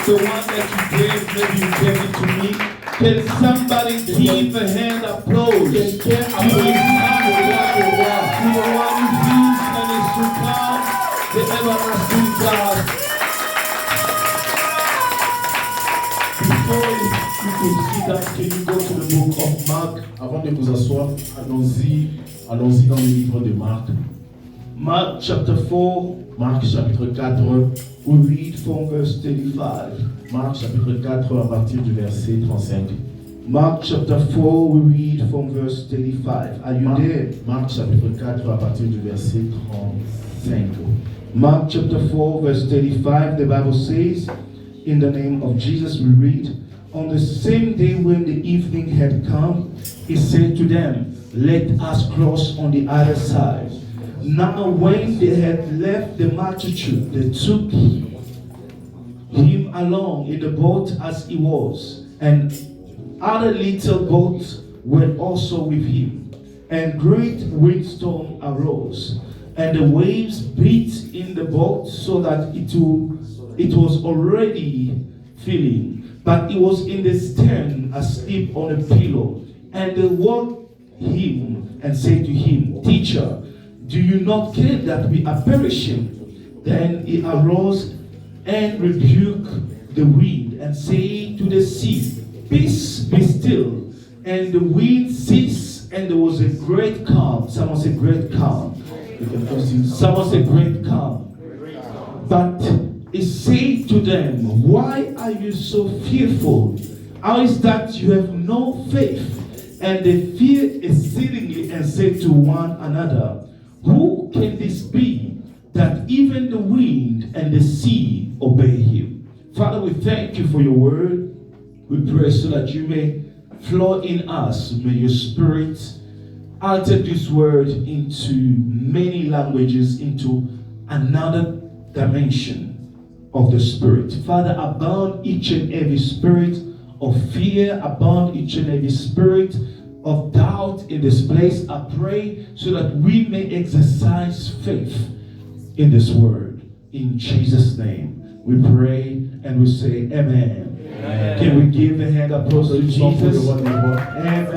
The one that you gave, maybe you gave it to me. Can somebody give a hand applause to his heart, to the one who is and is to come, the everlasting God. Before you could sit down, can you go to the book of Mark? Avant de vous asseoir, allons-y dans le livre de Marc. Mark chapter 4, Marc chapitre 4, we read from verse 35. Marc chapitre 4 à partir du verset 35. Mark chapter 4, we read from verse 35. Are you there? Marc chapitre 4 à partir du verset 35. Mark chapter 4, verse 35, the Bible says, in the name of Jesus we read, on the same day when the evening had come, he said to them, let us cross on the other side. Now when they had left the multitude, they took him along in the boat as he was, and other little boats were also with him. And great windstorm arose, and the waves beat in the boat so that it was already filling, but he was in the stern asleep on a pillow. And they woke him and said to him, Teacher, do you not care that we are perishing? Then he arose and rebuked the wind and said to the sea, Peace, be still. And the wind ceased, and there was a great calm. Someone said great calm. Someone said great calm. But he said to them, why are you so fearful? How is that you have no faith? And they feared exceedingly and said to one another, who can this be, that even the wind and the sea obey him? Father, we thank you for your word. We pray so that you may flow in us. May your spirit alter this word into many languages, into another dimension of the spirit. Father, abound each and every spirit of fear, abound each and every spirit of doubt in this place. I pray so that we may exercise faith in this word. In Jesus' name, we pray and we say amen. Amen. Can we give a hand applause to Jesus? Amen.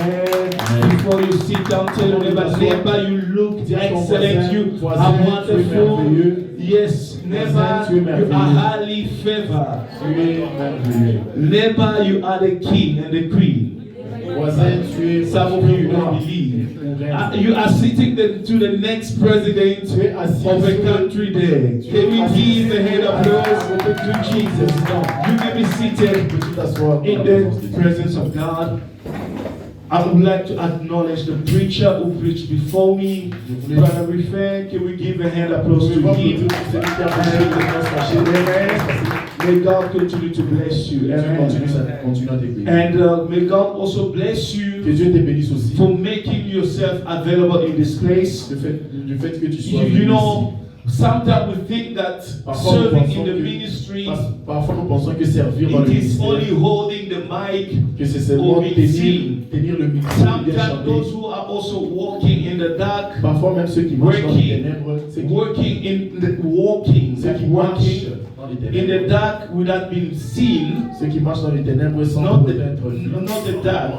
Before you sit down, tell your neighbor, you look excellent, you are wonderful. Yes, neighbor, you are highly favored. Neighbor, you are the king and the queen. Some of you don't believe. You are sitting to the next president of a country there. Can we give a hand applause to Jesus? You can be seated in the presence of God. I would like to acknowledge the preacher who preached before me, Brother Rifain. Can we give a hand applause to him? May God continue to bless you. Amen. And may God also bless you for making yourself available in this place. You know, sometimes we think that serving in the ministry, it is only holding the mic or tenir le micro. Sometimes those who are also walking in the dark, working in the dark without being seen. Ceux qui marchent dans les ténèbres sans être vus. Not the dark.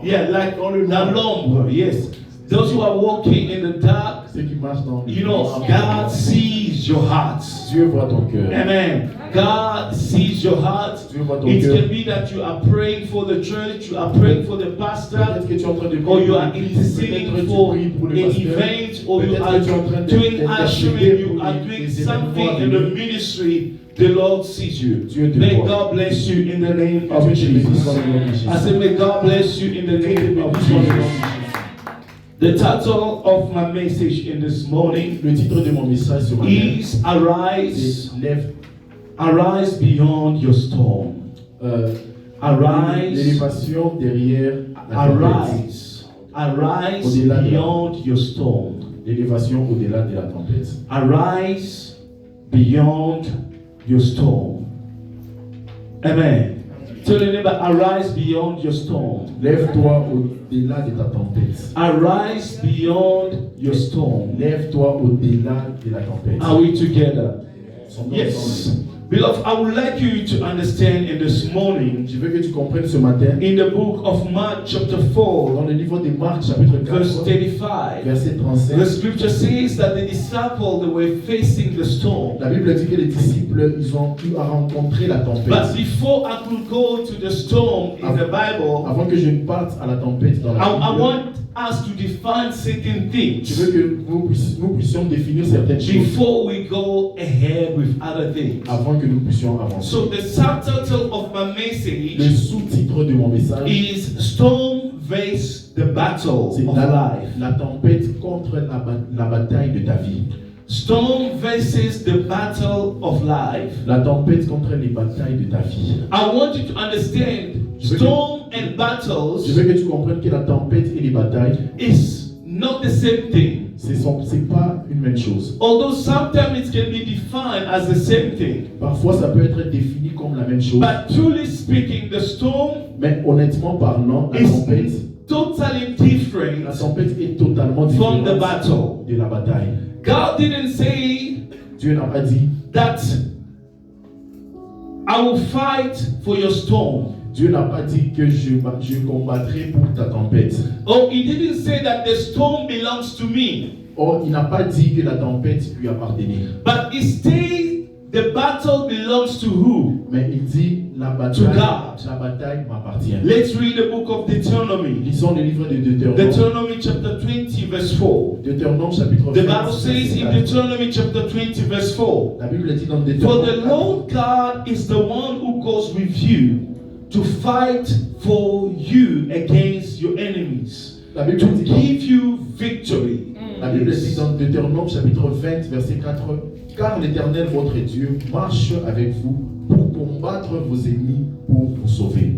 Yeah, like la l'ombre. Yes. Those who are walking in the dark, you know, God sees your hearts. Dieu voit ton cœur. Amen. God sees your heart. It can be that you are praying for the church, you are praying for the pastor, or you are interceding for an event, or you are doing ushering, you are doing something in the ministry. The Lord sees you. May God bless you in the name of Jesus. I say, may God bless you in the name of Jesus. The title of my message in this morning is Arise beyond your storm. Arise beyond your storm. L'élévation au-delà de la tempête. Arise beyond your storm. Amen. Tell your neighbor, arise beyond your storm. Lève-toi au-delà de ta tempête. Arise beyond your storm. Lève-toi au-delà de la tempête. Are we together? sont dans Yes. Beloved, I would like you to understand in this morning, Je veux que tu comprennes ce matin, in the book of Mark chapter 4, dans le livre de Marc, chapitre verse 4, 35, verset the 35, scripture says that the disciples, they were facing the storm. la Bible dit que les disciples, ils ont eu à rencontrer la tempête. But before I could go to the storm in the Bible, Avant que je ne parte à la tempête dans la I Bible, want us to define certain je things veux que nous puissions définir certaines choses before we go ahead with other things. avant que nous puissions avancer. So the subtitle of my Le message sous-titre de mon message, is Storm vs. the Battle c'est of Life. la tempête contre la bataille de ta vie. Storm versus the battle of life. La tempête contre les batailles de ta vie. I want you to understand storm and Je battles veux que tu comprennes que la tempête et les batailles, is not the same thing. c'est pas une même chose. Although sometimes it can be defined as the same thing. Parfois, ça peut être défini comme la même chose. But truly speaking, the storm Mais honnêtement parlant, la is tempête totally different est totalement from différente the battle. de la bataille. God didn't say Dieu n'a pas dit, that I will fight for your storm. Dieu n'a pas dit que je combattrai pour ta tempête. Oh, he didn't say that the storm belongs to me. Or, il n'a pas dit que la tempête lui appartenait. But he says the battle belongs to who? Mais il dit, To God. la bataille m'appartient. Let's read the book of Deuteronomy. Lisons le livre de Deutéronome. Deuteronomy chapter 20 verse 4. Deutéronome chapitre 20. The Bible says in Deuteronomy chapter 20 verse 4. La Bible dit dans For Deutéronome, the Lord God is the one who goes with you to fight for you against your enemies, la Bible to dit dans- give you victory. La Bible dit dans Deutéronome chapitre 20 verset 4, car l'Éternel votre Dieu marche avec vous pour combattre vos ennemis, pour vous sauver.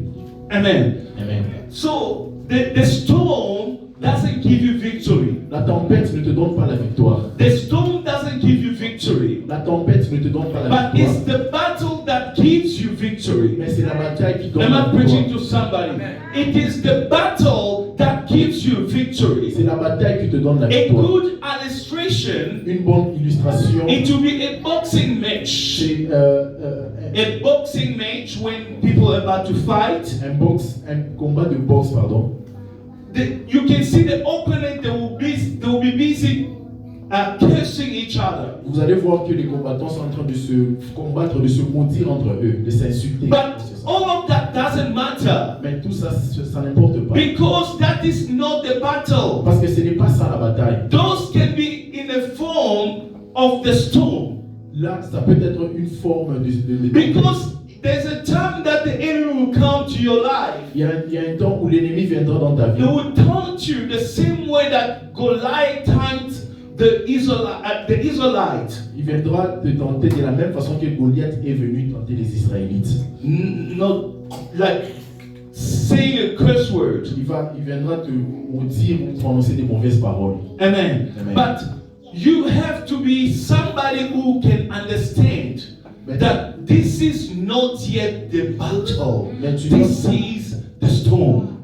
Amen. Amen. So the storm doesn't give you victory. La tempête ne te donne pas la victoire. The storm doesn't give you victory. La tempête ne te donne pas la But victoire. it's the battle that gives you victory. Mais c'est la bataille qui donne Am la I preaching victoire. to somebody? It is the battle that gives you victory. C'est la bataille qui te donne la A victoire. good illustration, Une bonne illustration, it will be a boxing match. c'est A boxing match when people are about to fight. un combat de boxe, pardon. You can see the opponent, they will be busy cursing each other. Vous allez voir que les combattants sont en train de se combattre, de se maudire entre eux, de s'insulter. But all of that doesn't matter Mais tout ça, ça n'importe pas. because that is not the battle. Parce que ce n'est pas ça la bataille. Those can be in the form of the storm. Là, ça peut être une forme de Because there's a time that the enemy will come to your life. il y a un temps où l'ennemi viendra dans ta He vie. will taunt you the same way that Goliath taunted the Israelite. Il viendra te tenter de la même façon que Goliath est venu tenter les Israélites. Not like saying a curse word. Il viendra te maudire ou prononcer des mauvaises paroles. Amen. Amen. But you have to be somebody who can understand that this is not yet the battle. This is the storm.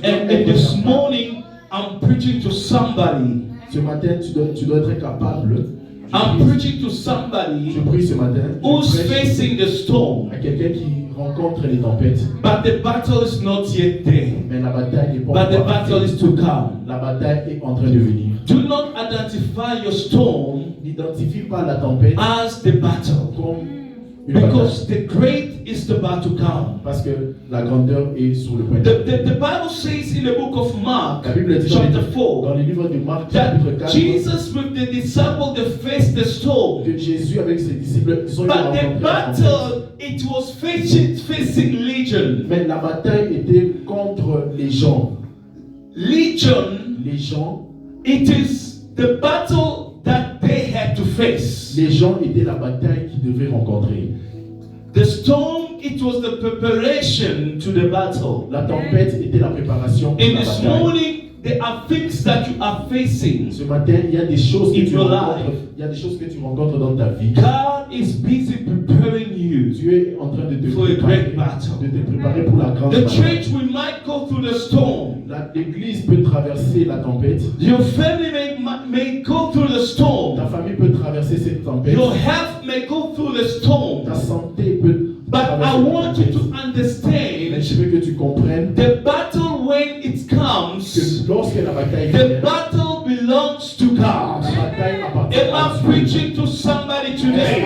And this morning, I'm preaching to somebody. Ce matin, tu dois être capable. I'm preaching to somebody Je prie ce matin. who's Je prêche facing the storm. à quelqu'un qui rencontre les tempêtes. But the battle is not yet there. Mais la bataille n'est pas But the encore battle arrivée. is to come. La bataille est en train de venir. Do not identify your storm N'identifie pas la tempête as the battle. comme une bataille. Because the great is about to come. Parce que la grandeur est sur le point de The Bible says in the book of Mark, La Bible dit chapter dans 4, le livre de Marc, chapitre that 4, Jesus with the disciples they faced the storm. que Jésus avec ses disciples, ils ont eu à But the rencontrer la tempête. battle, it was facing legion. Mais la bataille était contre les gens. Legion, Les gens, it is the battle that they had to face. les gens étaient la bataille qu'ils devaient rencontrer. The storm, it was the preparation to the battle. La tempête était la préparation pour And la this bataille. morning, there are things that you are facing. Ce matin, il y a des choses que In tu your rencontres. life. Il y a des choses que tu rencontres dans ta vie. God is busy preparing you you Dieu est en train de te for a great préparer, battle. de te préparer pour la grande The bataille. church, we might go through the storm. L'église peut traverser la tempête. Your family may go through the Ta storm. famille peut traverser cette tempête. Your health may go through the storm. Ta santé peut But I traverser la want you tempête. to Mais understand je veux que tu comprennes the battle when it comes, que lorsque la bataille the vient, battle belongs to God. la bataille appartient Am à I Dieu. preaching to somebody today?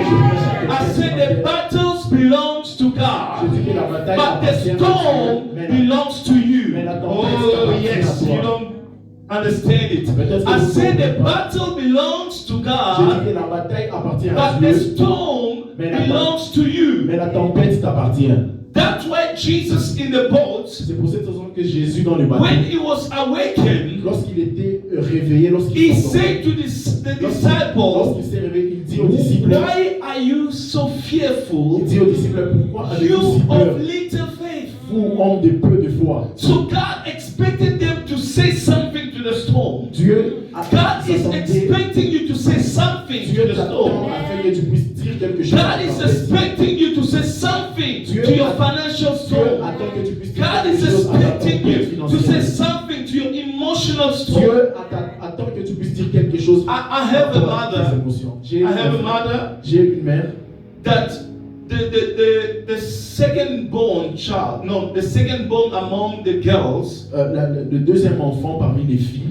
I said the battles belongs to Je God. dis que la bataille But the appartient à storm Dieu. Mais belongs to you. mais la tempête Oh appartient yes, à toi. you don't understand it. Peut-être que I vous said the comprenez pas. battle belongs to Je dis God, que la bataille appartient à but the Dieu, storm Mais la- belongs to you. mais la tempête t'appartient. That's why Jesus in the boat, C'est pour cette raison que Jésus dans le bateau, when he was awakened, lorsqu'il était réveillé, he lorsqu'il said to the disciples, lorsqu'il s'est réveillé, il dit aux disciples, why are you so fearful, il dit aux disciples, pourquoi you avez-vous si peur, of little faith? vous hommes de peu de foi? So God expected them to say something to the storm. Dieu God is s'attendait, expecting you to say something to Dieu the t'attend storm. afin que tu puisses dire quelque chose. God is expecting you to say something to your financial Dieu storm. attend que tu puisses dire God quelque is chose à ta expecting tempête you to say financière. something to your emotional storm. Dieu attend que tu puisses dire quelque chose I have a à tes mother. émotions. I have a mother J'ai une mère that the second born child, no, the second born among the girls, le deuxième enfant parmi les filles,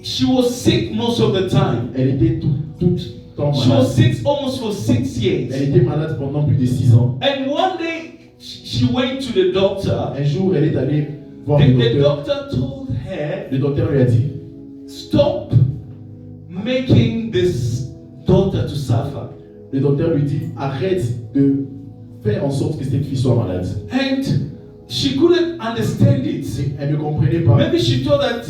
she was sick most of the time. elle était tout temps She malade. was sick almost for 6 years. Elle était malade pendant plus de 6 ans. And one day she went to the doctor. Un jour, elle est allée voir The le docteur. doctor told her, Le docteur lui a dit, stop making this daughter to suffer. le docteur lui dit, arrête de faire en sorte que cette fille soit malade. And she couldn't understand it. Et elle ne comprenait pas. Maybe she thought that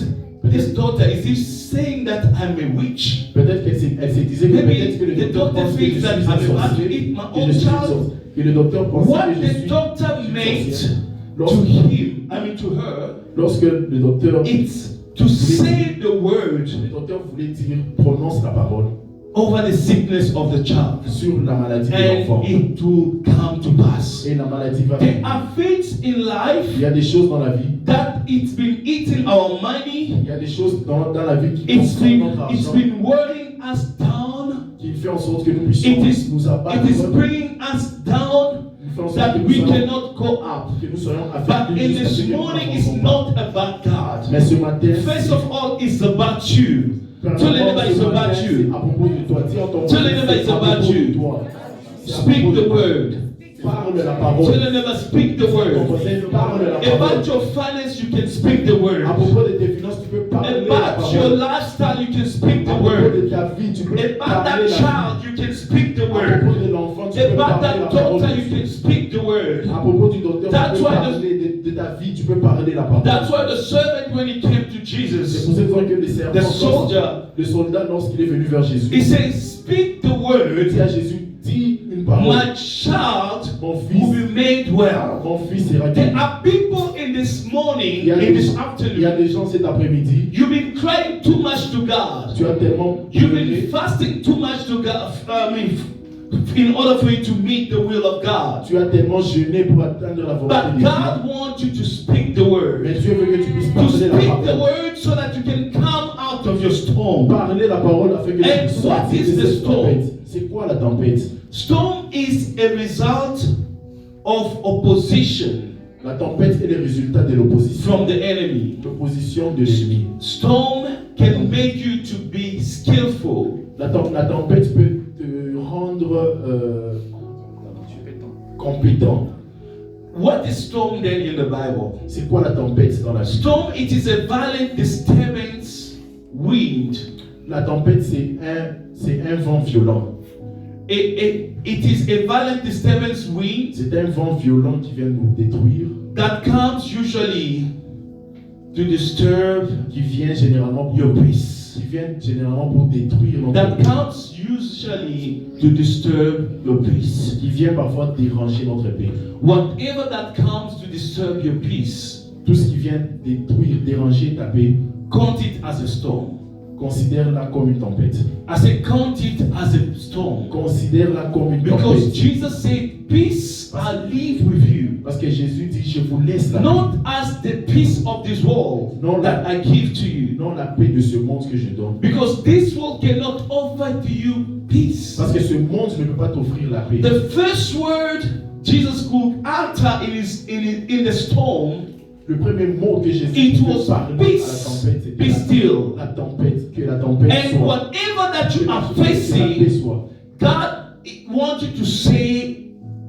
this daughter is he saying that I'm a witch. Peut-être qu'elle se disait que Maybe peut-être que le the docteur doctor pense que je thinks suis that un I'm about to sorcier, eat my que je own suis une child. sorcière. Que le docteur pensait What que je the suis doctor une made sorcière. to him, I mean to her, Lorsque le docteur it's to say the word Le docteur voulait dire, prononce la parole over the sickness of the child, sur la maladie de and l'enfant. it will come to pass. Et la maladie va There venir. are things in life Il y a des choses dans la vie, that it's been eating our money, il y a des choses dans la vie qui it's consomment notre been argent, wearing us down, qui fait en sorte que nous puissions it is nous abattre, it is bringing us down, qui fait en sorte that que we nous soyons, cannot go up. que nous soyons But affectés in jusqu'à ce this que nous morning, it's n'avançons pas. not about God. Mais ce matin, First of all, it's about you. Tell anybody it's about c'est you. à propos de toi. Dis en ton Tell nom, anybody it's c'est à about propos you. de toi. C'est à Speak propos de the toi. word. Parle la Tell parole. another, speak the Ton word. conseil, parle la parole. About your finance, you can speak the word. À propos de tes finances, tu peux parler la About your parole. lifestyle, you can speak À the propos word. de ta vie, tu peux About parler that la vie. child, you can speak the À propos word. de l'enfant, tu peux About parler la that parole. daughter, you can speak the word. À propos du docteur, That's tu peux why parler de ta vie, tu peux parler la parole. That's why the servant, when he came to C'est Jesus, pour cette raison que the soldier, le soldat, lorsqu'il est venu vers Jésus, he says, speak the il word. dit à Jésus, dis une parole. My child Mon will fils, be made well. mon fils sera There guéri. are people in this morning, Il y a in this il y a afternoon, des gens cet après-midi, you've been crying too much to God. tu as tellement You've pleuré, been fasting too much to God. In order for you to meet the will of God. tu as tellement jeûné pour atteindre la volonté But de Dieu. God wants you to speak the word. Mais Dieu veut que tu puisses To parler la speak the parole. word so that you can come out of your storm. Parler la parole afin que tu And puisses what sortir is de the cette storm? tempête. C'est quoi la tempête? Storm is a result of opposition La tempête est le résultat de l'opposition. from the enemy. L'opposition de l'ennemi. Storm can make you to be skillful. La tempête peut te rendre compétent. What is storm then in the Bible? C'est quoi la tempête dans la vie? Storm, it is a violent disturbance wind. La tempête, c'est un vent violent. It is a violent disturbance wind C'est un vent violent qui vient nous détruire, that comes usually to disturb qui vient généralement pour, your peace. qui vient généralement pour détruire notre That paix, comes usually to disturb your peace. qui vient parfois déranger notre paix. Whatever that comes to disturb your peace, Tout ce qui vient détruire, déranger ta paix, count it as a storm. considère-la comme une tempête. I say count it as a storm. Considère-la comme une Because tempête. Jesus said, peace I live with you. Parce que Jésus dit, je vous laisse la paix. Not as the peace of this world that I give to you. Non la paix de ce monde que je donne. Because this world cannot offer to you peace. Parce que ce monde ne peut pas t'offrir la paix. The first word Jesus could utter in the storm, le premier mot que Jésus it peut was parler à la peace. tempête, Be still. la tempête, que la tempête And soit. whatever that you are Que la paix facing, soit. God wants you to say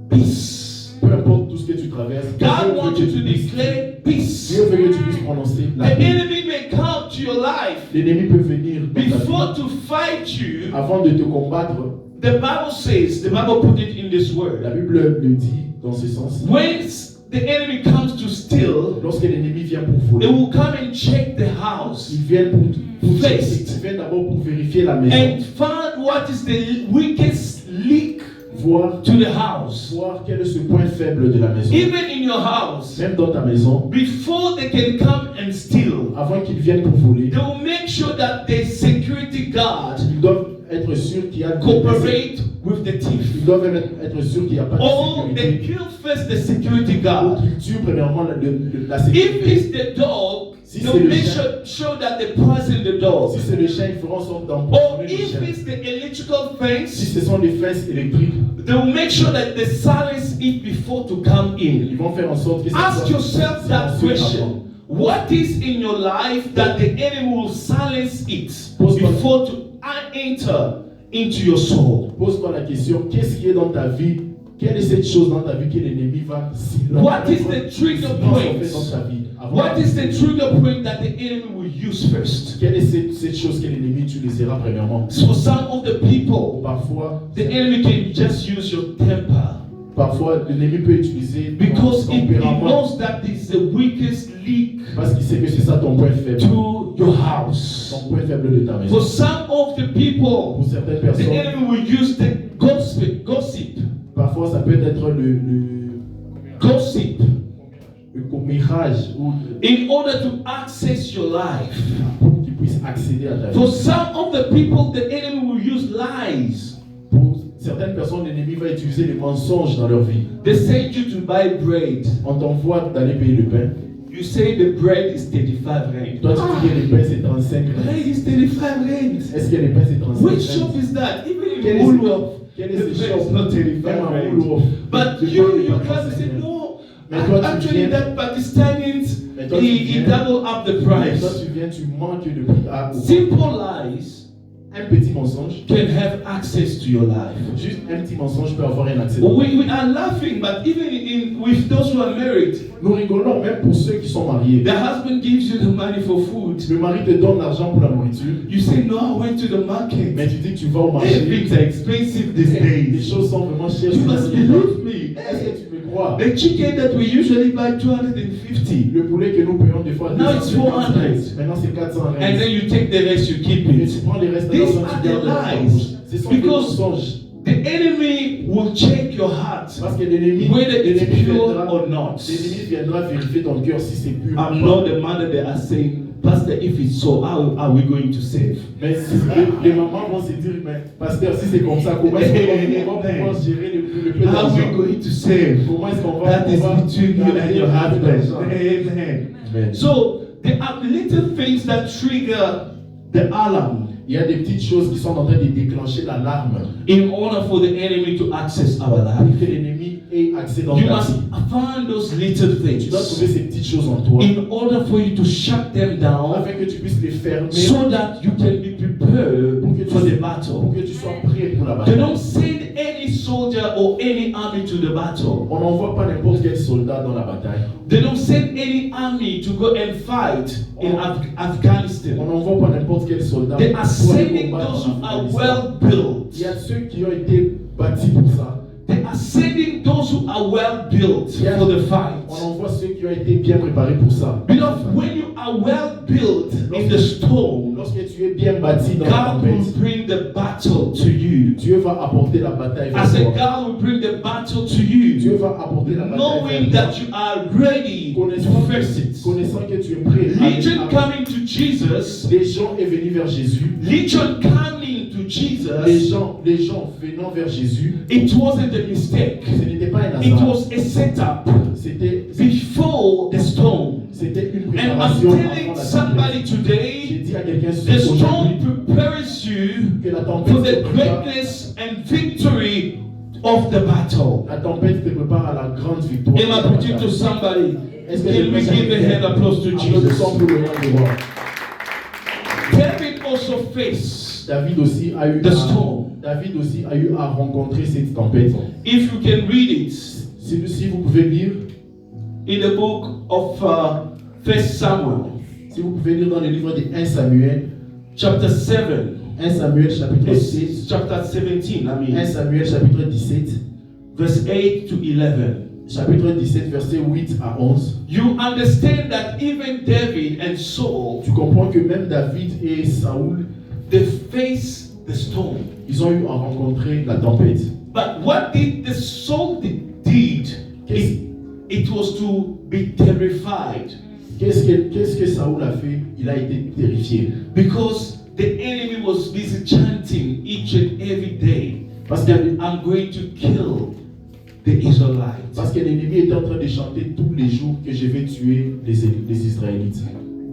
peace. Peu importe tout ce que tu traverses, God wants you to declare peace. Dieu veut que tu puisses prononcer The la paix. enemy may come to your life L'ennemi peut venir dans ta vie. before to fight you. Avant de te combattre. The Bible says, the Bible put it in this word. La Bible le dit dans ce sens. When the enemy comes to steal, Lorsque l'ennemi vient pour they voler, will come and check the house il vient pour First. il vient d'abord pour vérifier la maison, and find what is the weakest leak voir to the house. quel est ce point faible de la maison. Even in your house, Même dans ta maison, before they can come and steal, avant qu'ils viennent pour voler, they will make sure that the security guard ils doivent être sûrs qu'il y a cooperate with the thief. Ils doivent être sûrs qu'il n'y a pas de Or they sécurité. kill first the security Ou guard. qu'ils tuent premièrement la If sécurité. it's the dog, Si they'll c'est le make chien. sure that they poison the dog. Si c'est le chien, ils feront en sorte Or d'empoisonner le if chien. it's the electrical Si fence, ce sont des fesses électriques, they will make sure that they silence it before to come ils in. vont faire en sorte que ça Ask soit yourself that silencieux question. avant. What is in your life that the enemy will silence it before to enter into your soul? Pose-toi la question, qu'est-ce qui est dans ta vie? Quelle est cette chose dans ta vie que l'ennemi va What is the trigger point? dans ta vie? What is the trigger point that the enemy will use first? Quelle est cette chose que l'ennemi utilisera premièrement? For some of the people, Parfois, the enemy can just use your temper. parfois l'ennemi peut utiliser Because ton he tempérament knows that it's the weakest leak parce qu'il sait que c'est ça ton point faible. to your house. Ton point faible de ta maison. For some of the people, Pour certaines the personnes, enemy will use the gossip, parfois ça peut être le commérage ou in order to access your life. pour qu'ils puissent accéder à ta vie. For some of the people, the enemy will use lies. Pour certaines personnes, l'ennemi va utiliser les mensonges dans leur vie. They send you to buy bread. On t'envoie d'aller payer le pain. You say the bread is 35 rand. Toi, tu dis que les pains c'est 35 Bread rand. is 35 rand. Est-ce que les pains c'est 35 Which shop rand? is that? Even Quel in est Woolworth, Quel the est ce bread shop? is not 35 Même à rand. Woolworth. But Le you pain n'est pas come and 35 say, rand. no. Mais toi, tu Actually, viens- that Pakistanians, Mais toi, tu he viens- double up the Toi, price. tu viens, tu manques de prix à Simple lies un petit mensonge. can have access to your life. Juste un petit mensonge peut avoir un accès. We are laughing, but even with those who are married, Nous rigolons même pour ceux qui sont mariés. the husband gives you the money for food. Le mari te donne l'argent pour la nourriture, You say, no, I went to the mais market. tu dis que tu vas au marché. Things are expensive these Les days. choses sont vraiment chères. You must believe me. Est-ce que tu me crois? The chicken that we usually buy 250. Le poulet que nous payons des fois Now it's 400. Maintenant c'est 400 rand. And then you take the rest, you keep Et it. tu prends les restes de These l'argent, are tu gardes the dans ta lies. bouche. Ce sont des Because mensonges. the enemy will check your heart Parce que l'ennemi whether it's pure viendra, or not. l'ennemi viendra vérifier ton cœur si c'est pur. I'm ou not pas. the mother that are saying, Pastor, if it's so, how are we going to save? Mais les mamans vont se dire, mais pasteur, si c'est comme ça, comment est-ce qu'on va pouvoir gérer le peu How are we d'argent? going to save? Comment est-ce qu'on va That is pouvoir between you and garder your un peu husband. d'argent? Amen. Amen. So there are little things that trigger the alarm Il y a des petites choses qui sont en train de déclencher l'alarme in order for the enemy to access our pour life. que l'ennemi ait accès dans You ta must vie. find those little Tu dois trouver things ces petites choses en toi in order for you to shut them down afin que tu puisses les fermer so that you can be prepared for the pour battle. que tu sois prêt pour la They bataille. don't send any soldier or any army to the battle. On n'envoie pas n'importe quel soldat dans la bataille. They don't send any army to go and fight in On Afghanistan. n'envoie pas n'importe quel soldat They are pour aller sending combattre those en who are Afghanistan. well built. Il y a ceux qui ont été bâtis pour ça. They are sending those who are well built Yeah. for the fight. On envoie ceux qui ont été bien préparés pour ça. Because when you are well built in the storm, Lorsque tu es bien bâti dans la God will tempête, bring the battle to you. Dieu va apporter la bataille I vers said, toi. God will bring the battle to Dieu you, va apporter la bataille knowing vers that toi. you are ready to Connaissant, face it. connaissant que tu es prêt. Legion coming to Jesus, Les gens est venu vers Jésus. Legion coming to Les Jesus, gens venant vers Jésus, it wasn't a mistake. ce n'était pas un It hasard. was a set up C'était before the storm. une And I'm préparation telling avant la somebody tempête. J'ai today, dit à quelqu'un the storm aujourd'hui prepares you que la tempête for te the prépare. greatness and victory of the battle. La tempête te prépare à la grande victoire. Am I preaching to somebody? Est-ce que Can we give a hand applause to Jesus? Applaudissons pour le nom de roi. David also faced David aussi a eu the storm. David aussi a eu à rencontrer cette tempête. If you can read it Si vous pouvez lire, in the book of 1 Samuel, si vous pouvez lire dans le livre de 1 Samuel, chapter 7, 1 Samuel chapitre it's 6, chapter 17, 1 Samuel chapitre 17, verse 8 to 11. chapitre 17 verset 8 à 11. You understand that even David and Saul, Tu comprends que même David et Saoul, they faced the storm. ils ont eu à rencontrer la tempête. But what did the Saul did? It was to be terrified Qu'est-ce que Saoul a fait? Il a été terrifié. because the enemy was busy chanting each and every day Parce that que, I'm going to kill the Israelites. parce que l'ennemi était en train de chanter tous les jours que je vais tuer les Israélites.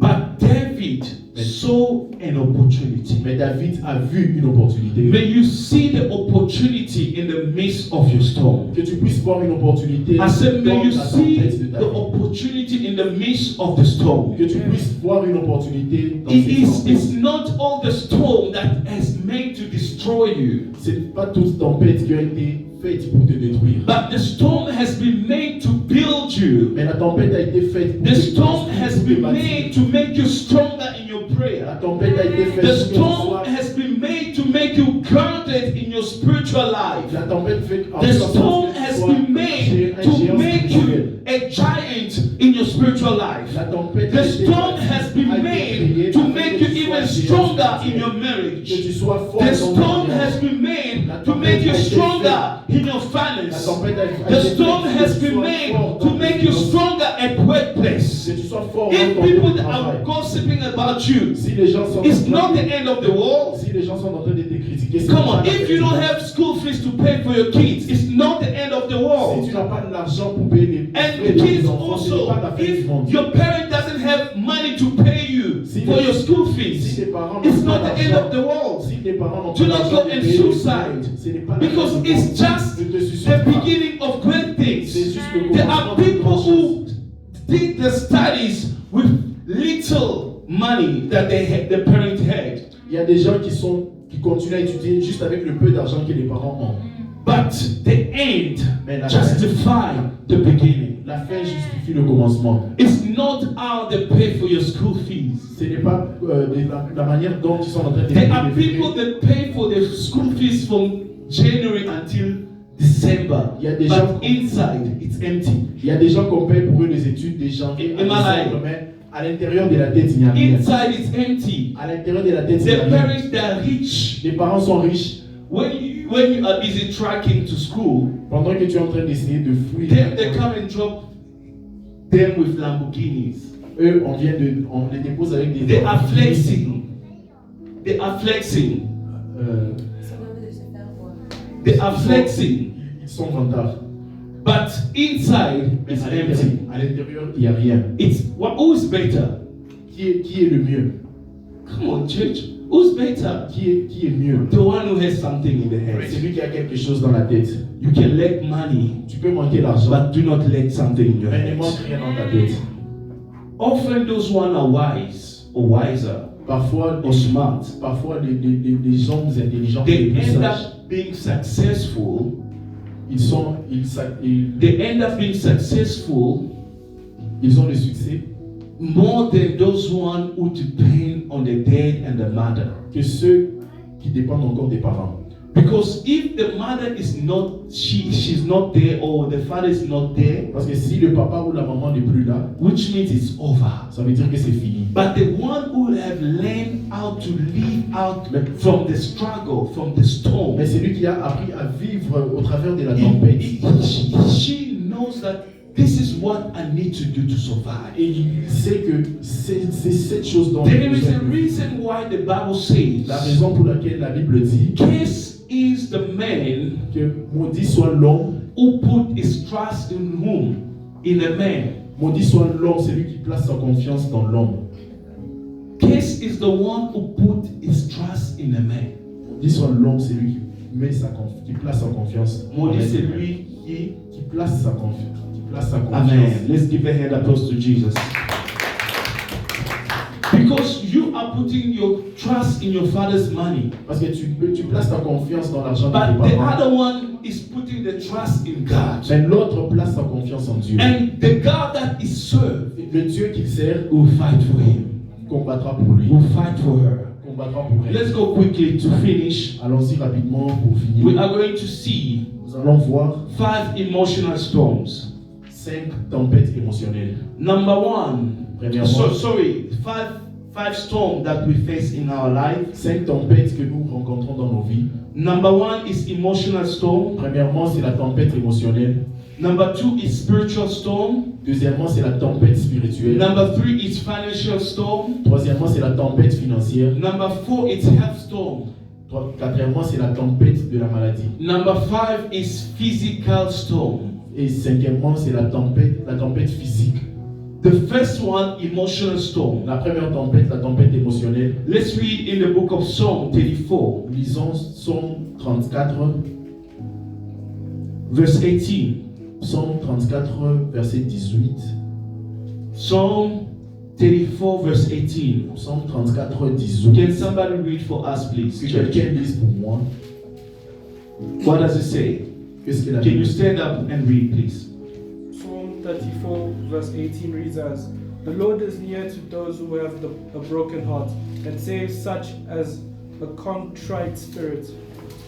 But David saw an opportunity. Mais David a vu une opportunité. May you see the opportunity in the midst of your storm. Que tu puisses voir une opportunité I said, may dans you la see tempête de ta the vie. opportunity in the midst of the storm. Que tu puisses voir une opportunité dans It cette is tempête. it's not all the storm that is meant to destroy you, C'est pas toute tempête qui a été faite pour te détruire. but the storm has been made to build you. Mais la tempête a été faite pour The te storm has pour te been bâtir. made to make you stronger in your La prayer. tempête a été faite The pour que tu storm sois. has been made to make you grounded in your spiritual life. La tempête fait The storm has been made to make you a giant in your spiritual life. La tempête The storm has been made to make you even stronger in your que marriage. tu sois fort The dans storm ton has mariage. been made to make you stronger in your finance. The storm has been made to make you stronger at workplace. Que tu sois fort If dans people ton are travail. gossiping about you, Si les gens sont it's not the end of the world. si les gens sont en train de te critiquer, c'est Come pas on, la if you fin don't du have school fees to pay for your kids, it's not the end of the monde. Si world. tu n'as pas de l'argent pour payer les And frais the de kids tes enfants, ce n'est also, pas la fin du if monde. your parent doesn't have money to pay you Si for les- your school Si fees, tes parents it's n'ont pas not the end d'argent, of the world. si tes parents n'ont Do pas not d'argent go pour and payer les suicide, frais, ce n'est pas la because fin du it's monde. just Ne te suicide the pas. beginning of great C'est things. juste le There commencement are de people grandes who choses. did the studies with little money that the parent had, Il y a des gens qui continuent à étudier juste avec le peu d'argent que les parents ont. but the end Mais la justify the beginning. La fin justifie le commencement. It's not how they pay for your school fees. Ce n'est pas la manière dont ils sont en train de There are payer les people frais. that pay for their school fees from January until December, Il y a des but gens- inside it's empty. Il y a des gens qu'on paye pour eux les études des janvier à Am I décembre, mais à l'intérieur de la tête, il n'y a rien. Inside it's empty. À l'intérieur de la tête, il n'y a The rien. parents they are rich. Les parents sont riches. When you are busy tracking to school, Pendant que tu es en train d'essayer de fuir, they come and drop them with Lamborghinis. eux, on les dépose avec des. They are flexing. They are flexing. Euh, They are flexing. Ils sont vantards. But inside Mais it's à empty. l'intérieur, à l'intérieur, il n'y a rien. It's who's better? Qui est le mieux? Come on, church. Who's better? Qui est mieux? The one who has something in the head. C'est lui qui a quelque chose dans la tête. You can lack money, Tu peux manquer l'argent, but do not lack something in your mais ne head. manque rien dans ta tête. Often those one are wise or wiser Parfois, or smart. les gens intelligents, les They plus end sages, up being successful. ils They end up being successful ont le succès more than those one who depend on the dad and the mother. que ceux qui dépendent encore des parents. Because if the mother is not, she's not there, or the father is not there, Parce que si le papa ou la maman n'est plus là, which means it's over. ça veut dire que c'est fini. But the one who have learned how to live out from the struggle, from the storm, Mais c'est lui qui a appris à vivre au travers de la tempête. she knows that this is what I need to do to survive. Et il sait que c'est cette chose dont There is besoin. a reason why the Bible says, La raison pour laquelle la Bible dit "This is the man que maudit soit l'homme who who put his trust in whom? In a man. Maudit soit l'homme, celui qui place sa confiance dans l'homme. Case is the one who put his trust in a man. Maudit soit l'homme, celui qui place sa confiance. Maudit c'est lui qui place sa confiance. Amen. Let's give a hand applause to Jesus. Because you are putting your trust in your father's money. Parce que tu places ta confiance dans l'argent de But tes the parents. other one is putting the trust in God. Mais l'autre place sa confiance en Dieu. And the God that is served Le Dieu qu'il sert will fight for him. combattra pour lui. Will fight for her. Combattra pour elle. Let's go quickly to finish. Allons-y rapidement pour finir. We are going to see Nous allons voir 5 emotional storms. 5 tempêtes émotionnelles. Number one, Premièrement, five storms that we face in our life. 5 tempêtes que nous rencontrons dans nos vies. Number one is emotional storm. Premièrement, c'est la tempête émotionnelle. Number two is spiritual storm. Deuxièmement, c'est la tempête spirituelle. Number three is financial storm. Troisièmement, c'est la tempête financière. Number four is health storm. Quatrièmement, c'est la tempête de la maladie. Number five is physical storm. Et cinquièmement, c'est la tempête physique. The first one, emotional storm. La première tempête, la tempête émotionnelle. Let's read in the book of Psalm 34, Lisons Psaume 34, verse 18. Psaume 34, verset 18. Psalm 34, verse 18. Psaume 34, 18. Can somebody read for us, please? Que quelqu'un lise pour moi. What does it say? Qu'est-ce que la Can you Bible stand up and read, please? Psalm 34 verse 18 reads as, "The Lord is near to those who have a broken heart, and saves such as a contrite spirit."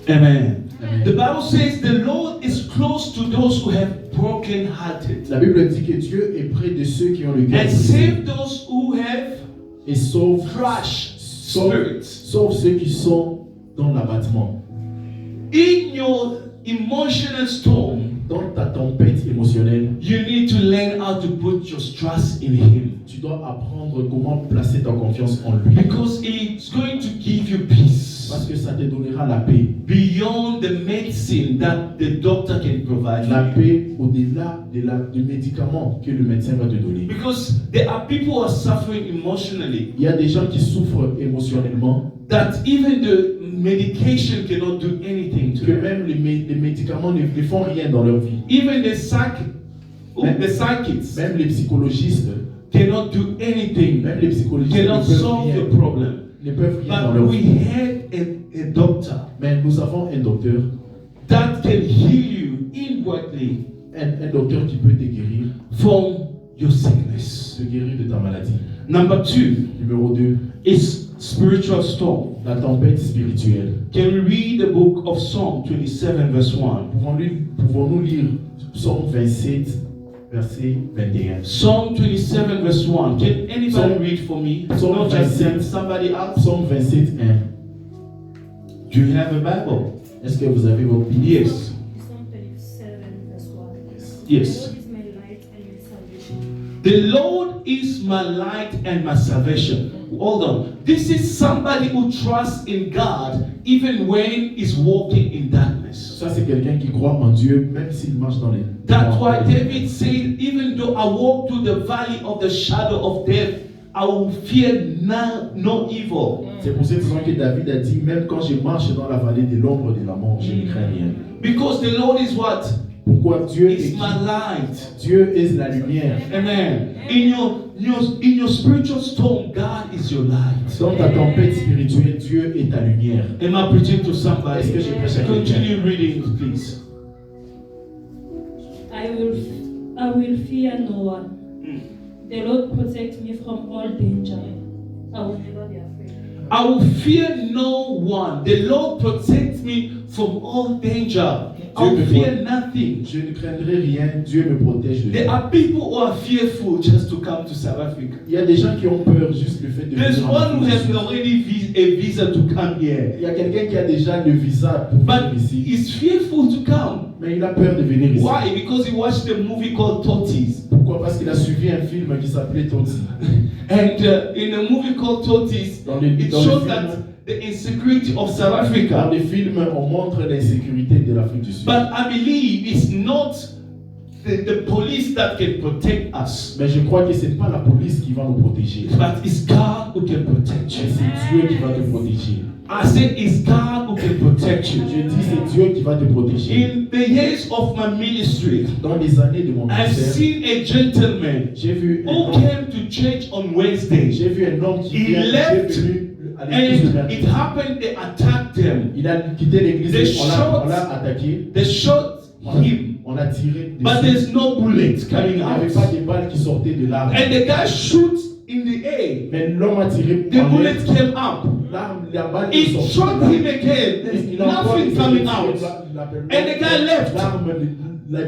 Amen. Amen. The Bible says the Lord is close to those who have broken hearted La Bible dit que Dieu est près de ceux qui ont le cœur and brisé save those who have et sauve crushed spirits. Sauve ceux qui sont dans l'abattement. In your emotional storm, Dans ta tempête émotionnelle, you need to learn how to put your trust in Him, tu dois apprendre comment placer ta confiance en lui. because it's going to give you peace Parce que ça te donnera la paix. beyond the medicine that the doctor can provide La you. paix au-delà du médicament que le médecin va te donner. Because there are people who are suffering emotionally Il y a des gens qui souffrent émotionnellement, that even the medication cannot do anything to que them. même les médicaments ne font rien dans leur vie. Even the psychics Même les psychologistes, cannot do anything, même les psychologistes cannot ne peuvent solve rien, the problem. ne peuvent rien dans But leur we vie. had a doctor Mais nous avons un docteur, that can heal you inwardly un docteur qui peut te guérir, from your sickness. te guérir de ta maladie. Number two Numéro 2, is spiritual storm. la tempête spirituelle. Can we read the book of Psalm 27 verse 1? Pouvons-nous lire Psaume 27, verset 21. Psalm 27 verse 1. Can anybody Psalm- read for me? Psalm Not just 27. somebody else. Psaume 27, 1. Do you have a Bible? Est-ce que vous avez votre Bible? Yes. Psalm 27 verse 1. Yes. The Lord is my light and my salvation. The Lord is my light and my salvation. Hold on. This is somebody who trusts in God even when he's walking in darkness. Ça, c'est quelqu'un qui croit en Dieu, même s'il marche dans les... That's why David said, even though I walk through the valley of the shadow of death, I will fear no evil. C'est pour cette raison que David a dit, même quand je marche dans la vallée de l'ombre de la mort, je ne crains rien. Because the Lord is what? Pourquoi Dieu est Is qui? my light. Dieu est la lumière. Amen. In your spiritual storm, God is your light. Dans ta tempête spirituelle, Dieu est ta lumière. Am I preaching to somebody? Est-ce que je prêche à quelqu'un? Continue reading, please. I will fear no one. The Lord protects me from all danger. I will never be afraid. I will fear no one. The Lord protects me from all danger. I will fear nothing. Je ne craindrai rien, Dieu me protège de There tout. are people who are fearful just to come to South Africa. Il y a des gens qui ont peur juste le fait de There's venir en one who Afrique du has Sud. already a visa to come here, Il y a quelqu'un qui a déjà le visa pour venir but ici. is fearful to come. Mais il a peur de venir ici. Why? Because he watched a movie called Totis. Pourquoi? Parce qu'il a suivi un film qui s'appelait Toti. And in a movie called Totis, it shows that the insecurity of South Dans Africa. les films, on montre l'insécurité de l'Afrique du Sud. But I believe it's not the police that can protect us, Mais je crois que ce n'est pas la police qui va nous protéger. but it's God who can protect Mais you. c'est Dieu qui va te protéger. I said it's God who can protect you. Je dis c'est Dieu qui va te protéger. In the years of my ministry, Dans les années de mon I've ministère, seen a gentleman j'ai vu un who homme. came to church on Wednesday, J'ai vu un homme qui He qui est left venu à l'église le and mercredi. it happened they attacked them. Il a quitté l'église, They on l'a attaqué, They shot him, on a tiré but dessus. there's no bullets Il coming n'y avait out. pas de balles qui sortaient de l'arme. And the guy shoots in the air. Mais l'homme a tiré The en bullet l'air. came up. La balle est It sortie. shot him again. There's Il a encore nothing tiré coming la- out. la- And the guy left. L'arme,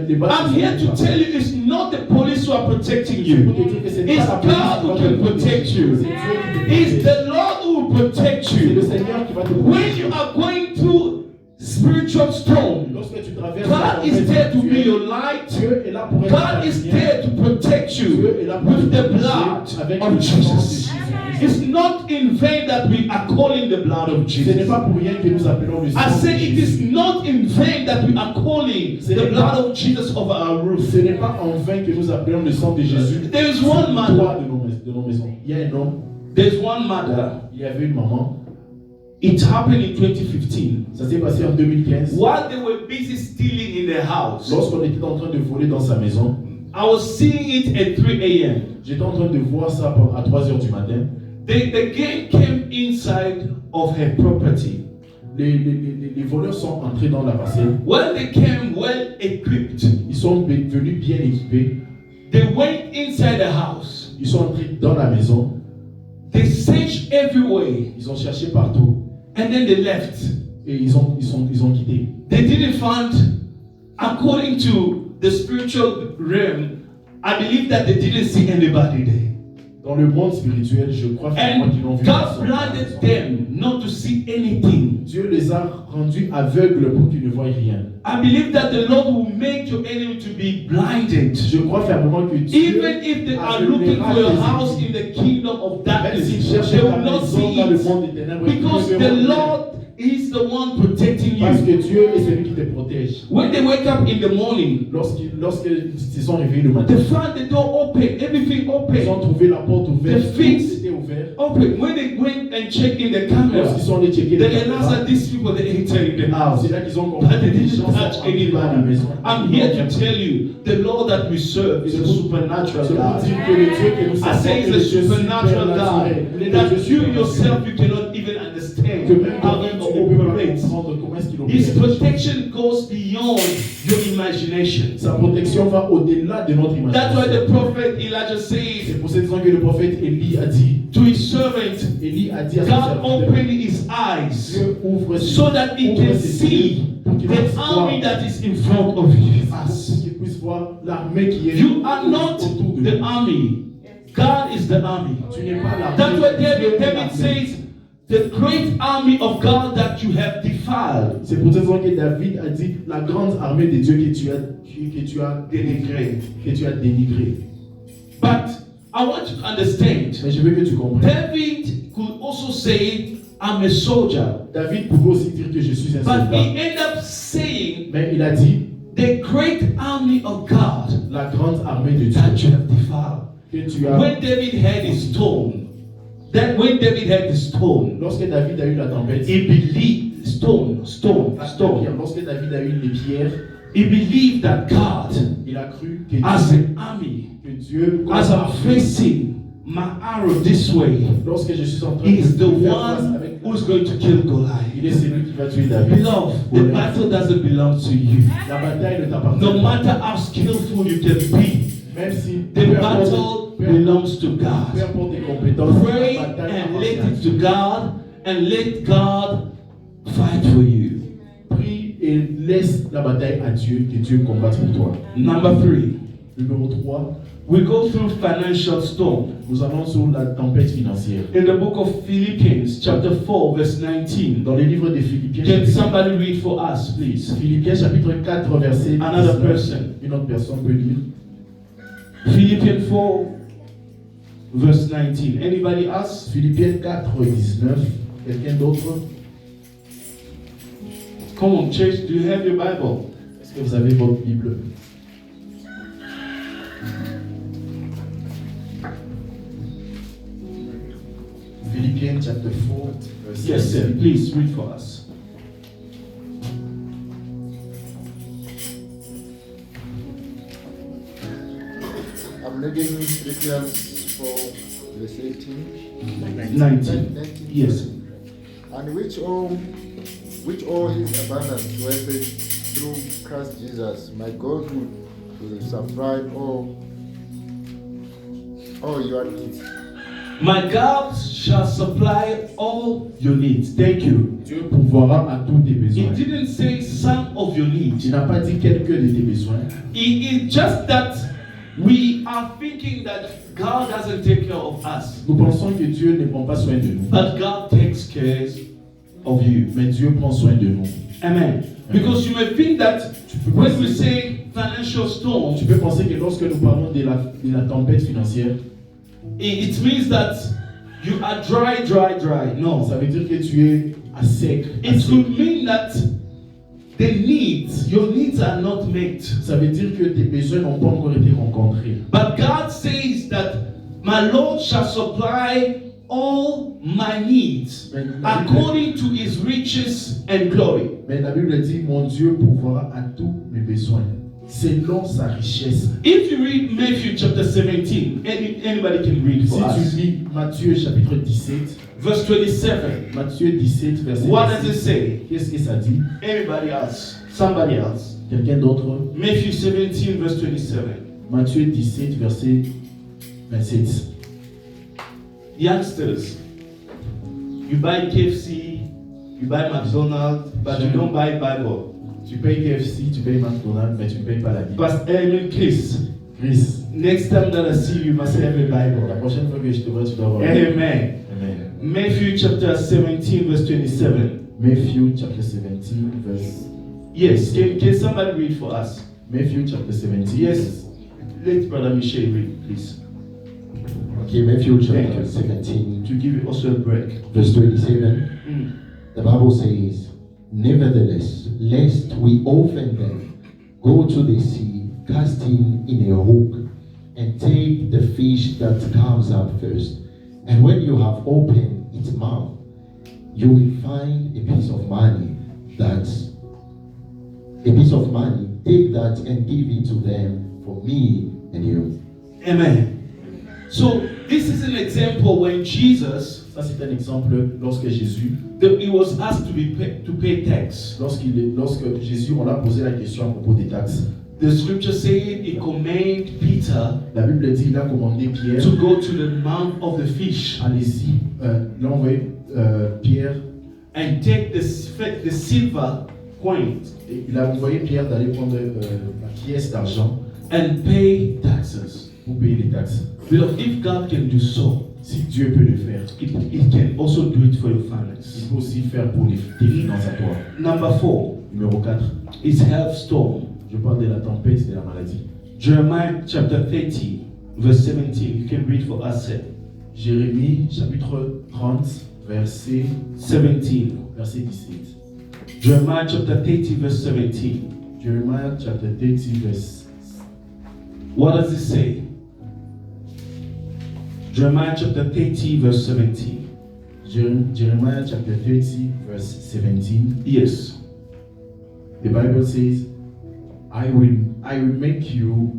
les balles I'm sont here to sorties. tell you it's not the police who are protecting Pour you. te dire que c'est It's pas la police God qui who va can te protéger. protect you. C'est Dieu qui te It's protège. the Lord who will protect C'est le you. Seigneur qui va te When protéger. you are going through spiritual storm, Lorsque tu traverses God is there to be your light. Dieu est là pour être God ta is lumière. there to protect you Dieu est là pour with te the protéger blood avec of le sang de Jesus. Jésus. It's not in vain that we are calling the blood of Ce n'est Jesus. pas pour rien que nous appelons le sang I de say it Jésus. is not in vain that we are calling the blood of Jesus over our roof. Ce n'est pas en vain que nous appelons le sang de Jésus. There is sur one le mother. toit de nos maisons. Il y a un homme, There's one mother. il y avait une maman. It happened in 2015. Ça s'est passé en 2015. While they were busy stealing in their house, Lorsqu'on était en train de voler dans sa maison, I was seeing it at 3 a.m. j'étais en train de voir ça à 3 heures du matin. The gang came inside of her property. Les voleurs sont entrés dans la parcelle. When they came well equipped, Ils sont venus bien équipés. they went inside the house. Ils sont entrés dans la maison. They searched everywhere Ils ont cherché partout. and then they left. Et ils ont quitté. They didn't find, according to the spiritual realm, I believe that they didn't see anybody there. Dans le monde spirituel, je crois vraiment qu'ils n'ont And vu God personne. blinded them not to see anything. Dieu les a rendus aveugles pour qu'ils ne voient rien. I believe that the Lord will make your enemy to be blinded. Je crois fermement que Dieu, Even if they are looking for your house in the kingdom of même darkness, s'ils cherchent they ta will not maison see dans le it. monde des ténèbres, ils Because ne the verront rien. Lord is the one protecting Parce you. que Dieu est celui qui te protège. When they wake up in the morning, Lorsqu'ils se sont réveillés le matin, they find the door open, everything ils ont open. trouvé la porte ouverte, The fix- tout était ouvert. Open. When they went and checked in the camera, Lorsqu'ils sont allés checker they les realized caméras, that these people they enter in the house. c'est là qu'ils ont But compris they que les didn't gens sont touch entrés dans la anybody. maison. I'm here to tell you, the Lord that we serve is a supernatural C'est pour God. dire que le Dieu que nous I servons say est it's le a Dieu supernatural supernaturel. Il est God le that Dieu you supernaturel. yourself you cannot even Que understand même how toi-même, it tu ne peux pas operates. comprendre comment est-ce qu'il His opère. protection goes beyond your imagination. Sa protection va au-delà de notre That's why the imagination. prophet Elijah C'est said pour cette raison que le prophète Élie a dit, to his servant, Élie a dit à son God serviteur, opened his eyes Dieu ouvre ses so that he ouvre can ses yeux see pour qu'il puisse the voir, army that is in front of us. pour qu'il puisse voir l'armée qui est You are not autour de the nous. army. God is the army. Tu n'es pas l'armée. That's what Dieu est David l'armée. says, the great army of God that you have defiled. C'est pour cette raison que David a dit la grande armée de Dieu que tu as Dénigré. que tu as dénigré. But I want you to understand, Mais je veux que tu comprennes. David could also say, I'm a soldier. David pouvait aussi dire que je suis un But soldat. he ended up saying, Mais il a dit the great army of God la grande armée de Dieu that you have defiled. que tu as. When David had his stone, Lorsque David a eu la tempête, he believed, stone. lorsque David a eu les pierres, He believed that God, il a cru que as Dieu, an army, que Dieu as I'm facing my arrow this way, lorsque je suis en train is the de faire face one avec who's going to kill il est Goliath. celui qui va tuer David. Beloved, the battle doesn't belong to you. La bataille ne t'appartient No pas. matter how skillful you can be, Même si the peu battle importe- belongs to peu God. importe tes compétences, Pray la bataille and appartient let à it Dieu. to God and let God fight for you. Prie et laisse la bataille à Dieu, que Dieu combatte pour toi. Number 3, Numéro 3, we go through financial storm. nous allons sur la tempête financière. In the book of Philippians, chapter 4, verse 19. Dans les livres des Philippiens, Can chapitre- somebody read for us, please? Philippiens chapitre 4, verset Another 19. person. Une autre personne peut lire. Philippians 4, verse 19. Anybody else? Philippiens 4, 19. Quelqu'un d'autre? Come on, church, do you have your Bible? Est-ce que vous avez votre Bible? Philippiens chapter 4, verset Yes, sir. 19. Please read for us. I'm reading Philippians 4, verse 18. 19. Yes. And which all his abundance worketh through Christ Jesus, my God will supply all your needs. My God shall supply all your needs. Thank you. Dieu pourvoira à tous tes He besoins. didn't say some of your needs. Il n'a pas dit quelques de tes besoins. It's just that we are thinking that God doesn't take care of us. Nous pensons que Dieu ne prend pas soin de nous. But God takes care of you. Mais Dieu prend soin de nous. Amen. Because you may think that when we say financial storm, Tu peux penser que lorsque nous parlons de la tempête financière, it means that you are dry. No. ça veut dire que tu es à sec. à It sec. could mean that your needs are not met. Ça veut dire que tes besoins n'ont pas encore été rencontrés. But God says that my Lord shall supply all my needs according to his riches and glory. Mais la Bible dit, mon Dieu pourvoira à tous mes besoins, selon sa richesse. If you read Matthew chapter 17, anybody can read for Si us. tu lis Matthieu chapitre 17, Verse 27. Matthieu 17, verset What does it 17, say? qu'est-ce que ça dit? Anybody else? Somebody else. Quelqu'un d'autre? Matthew 17, verse 27. Matthieu 17, verset 27. Youngsters, you buy KFC, you buy McDonald's, but you don't buy Bible. Tu payes KFC, tu payes McDonald's, mais tu ne payes pas la Bible. Pastor Chris, Chris, next time that I see you, you must have a la Bible. prochaine fois que je te vois, tu dois avoir la Bible. Amen. Amen. Matthew chapter 17, verse 27. Matthew chapter 17, verse. Yes, can somebody read for us? Matthew chapter 17. Yes. Let Brother Michel read, please. Okay, Matthew Thank chapter you. 17, To give you also a break. verse 27, Mm. the Bible says, nevertheless, lest we offend them, go to the sea, cast in a hook, and take the fish that comes up first. And when you have opened its mouth, you will find a piece of money. Take that and give it to them for me and you. Amen. So this is an example when Jesus, Ça, c'est un exemple lorsque Jésus, he was asked to pay tax. lorsque Jésus, on l'a posé la question à propos des taxes. The scripture said he commanded Peter La Bible dit, il a commandé Pierre, to go to the mouth of the fish allez-y, il a envoyé Pierre, and take the silver coin et il a envoyé Pierre d'aller prendre la pièce d'argent and pay taxes. pour payer les taxes. Because if God can do so, Si Dieu peut le faire, it can also do it for your il finance. peut aussi faire pour tes finances à toi. Number 4 Numéro 4, is health storm. je parle de la tempête et de la maladie. Jeremiah chapter 30, verse 17. You can read for us, sir. Jérémie chapitre 30, verset 17. 17. Jeremiah chapter 30, verse 17. Jeremiah chapter 30, verse. What does it say? Jeremiah chapter 30, verse 17. Jeremiah chapter 30, verse 17. Yes. The Bible says, I will make you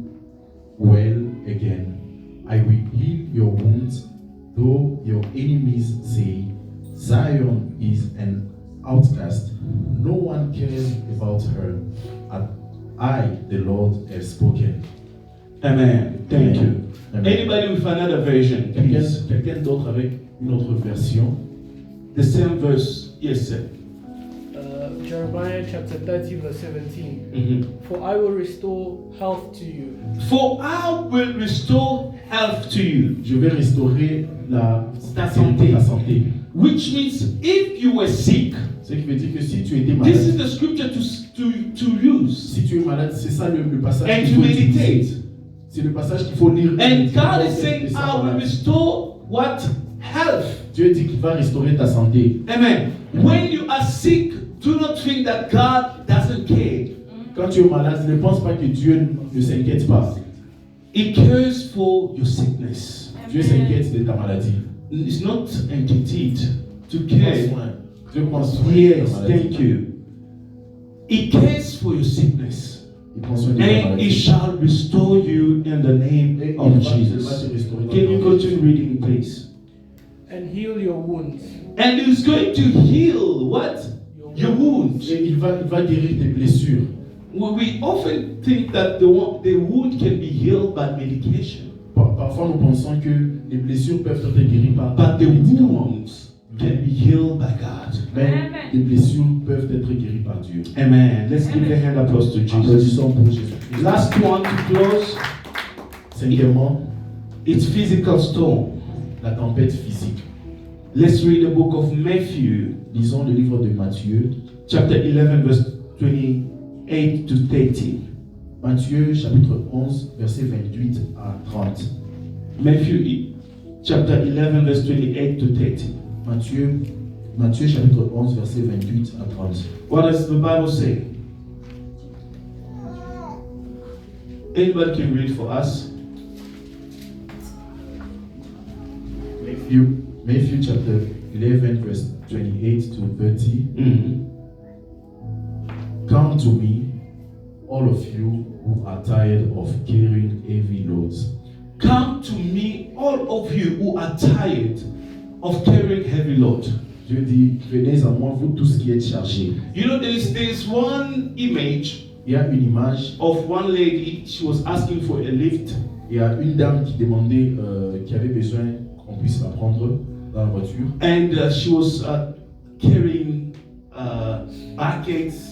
well again. I will heal your wounds, though your enemies say, Zion is an outcast. No one cares about her. I, the Lord, have spoken. Amen. Thank you. Amen. Anybody with another version, please? Quelqu'un d'autre avec une autre version? The same verse. Yes, sir. Jeremiah chapter 30 verse 17. For I will restore health to you. For I will restore health to you. Je vais restaurer Ta santé. ta santé. Which means if you were sick, Ce qui veut dire que si tu étais this is malade, the scripture to use si tu es malade, c'est ça le passage and qu'il to faut utiliser. meditate. C'est le passage qu'il faut lire. And God Et is saying, ça, I will malade. restore what? Health. Dieu dit qu'il va restaurer ta santé. Amen. When you are sick, do not think that God doesn't care. Quand tu es malade, ne pense pas que Dieu ne s'inquiète pas. He cares for your sickness. Dieu s'inquiète de ta maladie. It's not entitled to Prends care. soin. Dieu prend soin de Yes, ta maladie. thank you. He cares for your sickness. Il prend soin de ta And he maladie. shall restore you in the name Et of il va te Jesus. restaurer dans Can you ton nom. continue reading, please? And heal your wounds. And he's going to heal what? Your wounds. Et il va guérir tes blessures. We often think that the wound can be healed by medication, Parfois, nous pensons que les blessures peuvent être guéries par but the des médicaments. wounds can be healed by God. Mais les blessures peuvent être guéries par Dieu. Amen. Let's give a hand applause to Jesus. Applaudissons pour Jésus. Last one to close. Cinquièmement, It's physical storm. la tempête physique. Let's read the book of Matthew, Lisons le livre de Matthieu, chapter 11, verse 28 to 30. Matthieu chapitre 11, versets 28 à 30. Matthew chapter 11, verse 28 to 30. Matthieu chapitre 11, versets 28 à 30. What does the Bible say? Anybody can read for us? Matthew chapter 11, verse 28 to 30. Come to me, all of you who are tired of carrying heavy loads. Come to me, all of you who are tired of carrying heavy load. Dieu dit, venez à moi, vous tous qui êtes chargés. You know, there's one image Il y a une image, of one lady. She was asking for a lift, il y a une dame qui demandait, qui avait besoin qu'on puisse la prendre dans la voiture. and she was carrying buckets,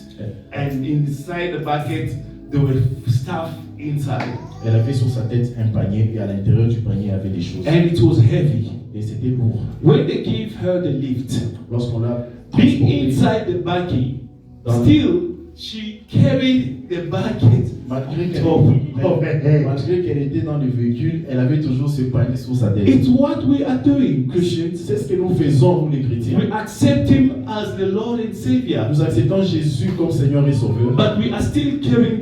and inside the bucket there were stuff inside, Elle avait sur sa tête un panier et à l'intérieur du panier il y avait des choses. and it was heavy. Et c'était lourd. When they gave her the lift, Lorsqu'on l'a being transportée, inside the bucket, Dans- still she carried the bucket. malgré Top. qu'elle était dans le véhicule, elle avait toujours ce panier sur sa tête. It's what we are doing, Christians. C'est ce que nous faisons, nous les chrétiens. We accept Him as the Lord and Savior, Nous acceptons Jésus comme Seigneur et Sauveur. but we are still carrying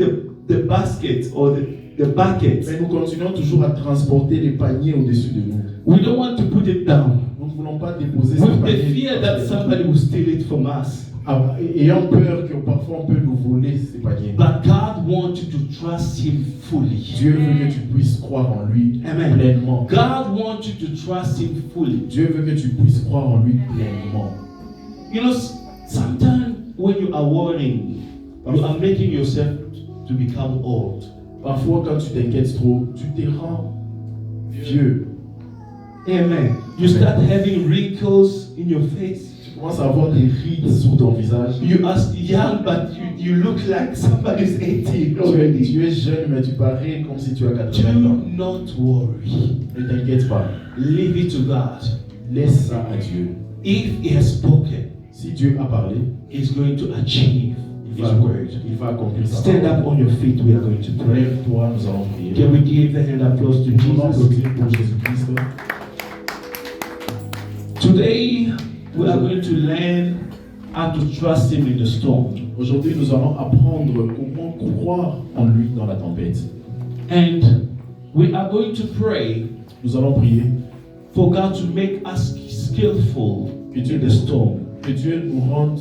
the basket or the bucket. Mais nous continuons toujours à transporter les paniers au-dessus de nous. We don't want to put it down Nous ne voulons pas déposer ce with the panier. fear that somebody will steal it from us. Ayant peur que parfois on peut nous voler ces paniers. But God wants you to trust Him fully. Dieu veut que tu puisses croire en lui Amen. pleinement. God wants you to trust Him fully. Dieu veut que tu puisses croire en lui pleinement. You know, sometimes when you are worrying, you are making yourself to become old. Parfois, quand tu t'inquiètes trop, tu te rends vieux. Amen. You start having wrinkles in your face. Tu commences à avoir des rides sur ton visage. You are young, but you look like somebody's 80 already. Tu es jeune, mais tu parais comme si tu as 80 Do ans. not worry. Ne t'inquiète pas. Leave it to God. Laisse ça à Dieu. If He has spoken, Si Dieu a parlé, He's going to achieve il His word. va accomplir sa Stand parole. up on your feet. We are going to pray. Lève-toi, nous allons prier. Can we give a hand applause to Nous allons Jesus? applaudir pour Jésus-Christ. Today, we are going to learn how to trust Him in the storm. Aujourd'hui, nous allons apprendre comment croire en lui dans la tempête. And we are going to pray Nous allons prier for God to make us skillful in the storm. que Dieu nous rende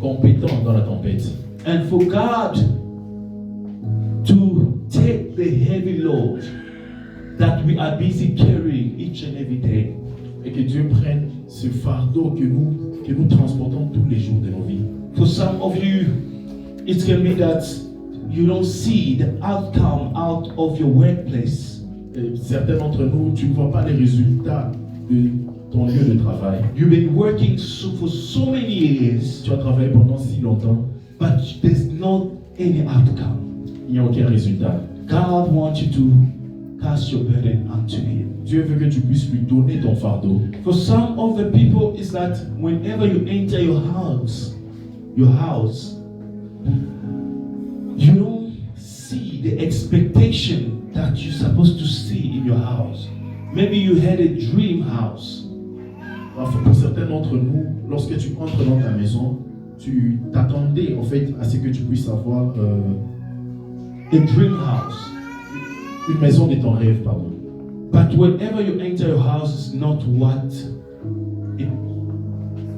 compétents dans la tempête. And for God to take the heavy load that we are busy carrying each and every day. Et que Dieu prenne ce fardeau que nous transportons tous les jours de nos vies. For some of you, it can be that you don't see the outcome out of your workplace. Et certains d'entre nous, tu ne vois pas les résultats de ton lieu de travail. You've been working for so many years, Tu as travaillé pendant si longtemps, but there's not any outcome. il n'y a aucun résultat. God wants you to cast your burden unto Him. Dieu veut que tu puisses lui donner ton fardeau. For some of the people, it's that whenever you enter your house, you don't see the expectation that you're supposed to see in your house. Maybe you had a dream house. Alors, pour certains d'entre nous, lorsque tu entres dans ta maison, tu t'attendais en fait à ce que tu puisses avoir A dream house. une maison de ton rêve, pardon. But whenever you enter your house,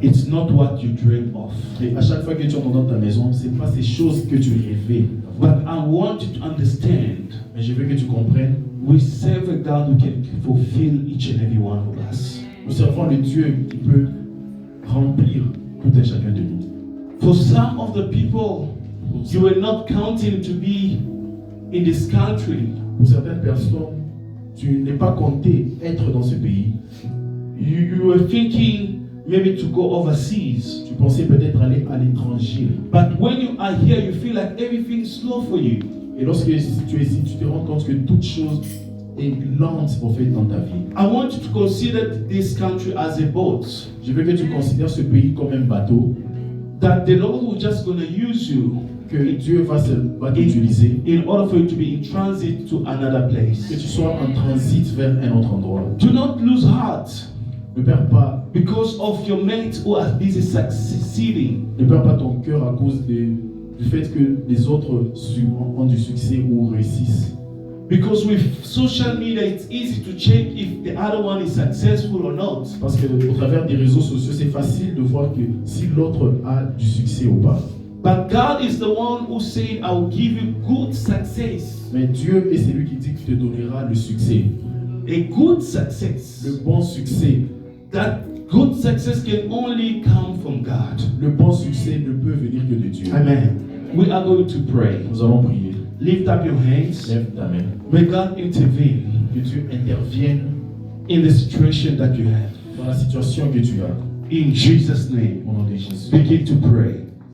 it's not what you dream of. Et à chaque fois que tu entres dans ta maison, c'est pas ces choses que tu rêvais. But I want you to understand, Mais je veux que tu comprennes, we serve a God who can fulfill each and every one of us. nous servons le Dieu qui peut remplir tout un chacun de nous. For some of the people, you were not counting to be in this country. Pour certaines personnes, tu n'es pas compté être dans ce pays. You were thinking maybe to go overseas. Tu pensais peut-être aller à l'étranger. But when you are here, you feel like everything's slow for you. Et lorsque tu es ici, tu te rends compte que toute chose est lente en fait dans ta vie. I want you to consider this country as a boat. Je veux que tu considères ce pays comme un bateau, That the Lord will just gonna use you que Dieu va t'utiliser, in order for you to be in transit to another que place. tu sois en transit vers un autre endroit. Do not lose heart Ne perds pas, because of your mates who are busy succeeding. ne perds pas ton cœur à cause du fait que les autres ont du succès ou réussissent. Because with social media, it's easy to check if the other one is successful or not. Parce qu'au travers des réseaux sociaux, c'est facile de voir que si l'autre a du succès ou pas. But God is the one who said, I will give you good success. Mais Dieu est celui qui dit qu'il te donnera le succès. A good success. Le bon succès. That good success can only come from God. Le bon succès ne peut venir que de Dieu. Amen. We are going to pray. Nous allons prier. Lift up your hands. Lève ta main. May God intervene Que Dieu intervienne in the situation that you have. dans la situation que tu as. In Jesus' name, Au nom de Jésus. begin to pray.